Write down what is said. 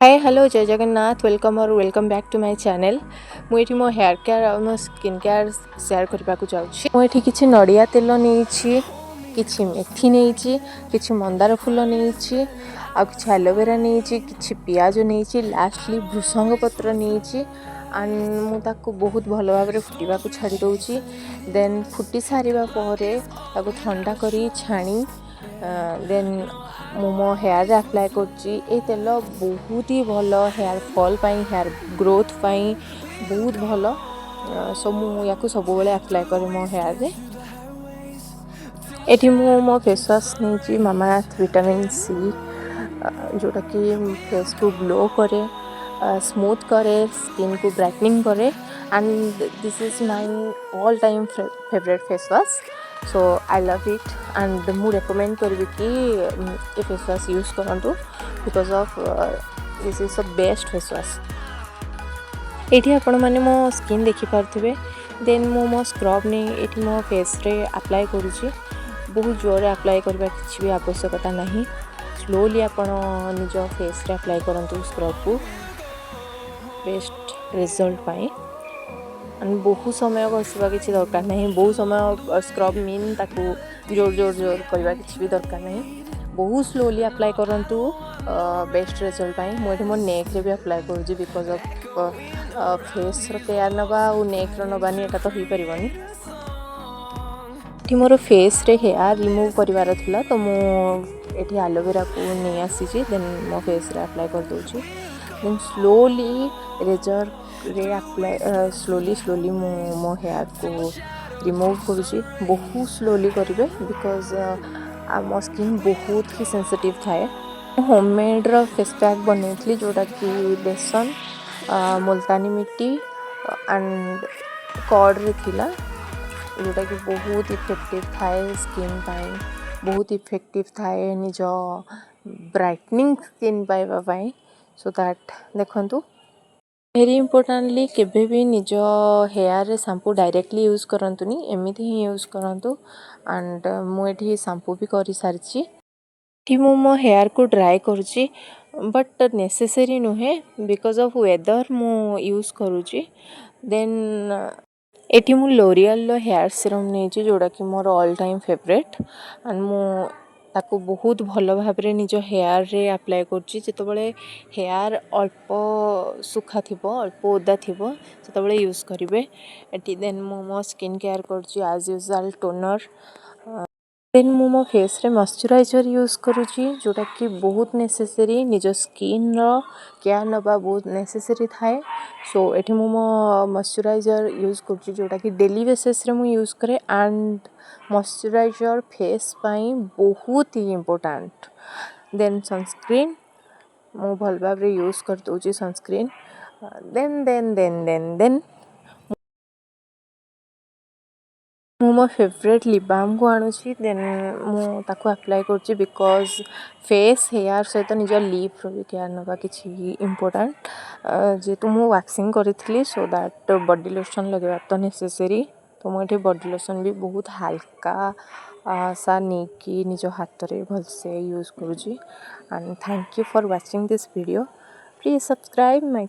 Hi hello Jai Jagannath welcome back to my channel. मुझे मो hair care और मो स्किन केयर शेयर करने को जाऊँगी। मुझे किसी नड़िया तेल नहीं, किसी मेथी नहीं, किसी मंदार फूल नहीं, आ कि एलोवेरा नहीं, किसी पियाज नहीं, लास्टली भृषंग पत्र नहीं। एंड मुझे बहुत भल भाव फुटा छाड़ी दूसरी। देन फुटी सारा पर ठंडा कर छाणी देन मो हेयर अप्लाई कर तेल बहुत ही भल हेयर फॉल पाई हेयर ग्रोथ पाई बहुत भल। सो मुझे सब बेले अप्लाई करे मो हेयर रे। एठी मो फेस वाश नहीं मामाअर्थ विटामिन सी जोटा कि फेस को ग्लो करे स्मूथ करे स्किन को ब्राइटनिंग करे and this is my all time favourite face wash. So I love it and मु रेकमेंड करी कि ये फेस वाश यूज करूँ because of this is the best face wash. ये आपण मैंने मो स्किन देखिपे देन मो स्क्रब नहीं ये मो फेस रे अप्लाई करुँची। बहुत जोर अप्लाई करबा किसी भी आवश्यकता नहीं। स्लोली आपण निज फेस रे अप्लाई करंतु स्क्रब को बेस्ट रिजल्ट पाए। एंड बहुत समय घसवा किसी दरकार नहीं। बहुत समय स्क्रब मीन ताकू जोर जोर जोर करवा किसी भी दरकार नहीं। बहुत स्लोली अप्लाई करंतु बेस्ट रिजल्ट पाए। मुझे मो नेक रे भी अप्लाई करूँ बिकॉज ऑफ फेस केयर नवा और नेक रो नबानी एटा तो हो पारिबनी। मोर फेस रे हेयर रिमूव करिवार थिला तो मु एठी एलोवेरा को नहीं आसी देन मो फेस रे अप्लाई कर दोची। देन स्लोली रेजर रे अप्लाई स्लोली मो हेयर को रिमूव करुची। बहुत स्लोली करिवे बिकॉज आम स्किन बहुत ही सेंसिटिव थाए। होममेड रो फेस पैक बनैथली जोटा कि बेसन मुल्तानी मिट्टी एंड कॉर्ड रे थिला जोटा कि बहुत इफेक्टिव थाए स्किन पाई बहुत इफेक्टिव थाए निज ब्राइटनिंग स्किन पाइबा पाई। सो दैट देखंतु वेरी इंपोर्टेंटली केबे भी निज हेयर रे शैम्पू डायरेक्टली यूज करंतुनी एमिति ही यूज करंतु। एंड मुझे शैम्पू भी करी सारिछि। मो हेयर को ड्राई करुछि बट नेसेसरी नुहे बिकॉज ऑफ वेदर मु यूज करुछि। देन एटी मु लोरियल हेयर सीरम नहीं जोड़ा कि more all time favourite and मु ताको बहुत भल भाव निज हेयर रे अप्लाई करछि। जेतबेले हेयर अल्प सुखा थिबो अल्प ओदा थिबो सेतबेले यूज करिवे एटी। देन मो स्किन केयर करछि एज यूजुअल टोनर। देन मो फेस रे मॉइस्चराइजर यूज करुछि जोटा कि बहुत नेसेसरी निज स्किन रो केयर नबा बहुत नेसेसरी थाए। सो एठी मो मॉइस्चराइजर यूज करुछि जोटा कि डेली बेसिस रे मु यूज करे एंड मॉइस्चराइजर फेस पाई बहुत ही इंपोर्टेंट। देन सनस्क्रीन मु भल भाव रे यूज कर दोछि सनस्क्रीन। देन मो फेवरेट लिप बाम को आणुछि। देन मु ताको अप्लाई करछि बिकॉज फेस हेयर सहित निज लिप रो भी केयर नबा किछि इंपोर्टेंट जेतु मु वैक्सिंग करिथली सो दैट बॉडी लोशन लगेबा तो नेसेसरी। तो मुझे बॉडी लोशन भी बहुत हल्का सा नहीं निज हाथ रे भल से यूज करुछि। And thank you for watching this video. Please subscribe my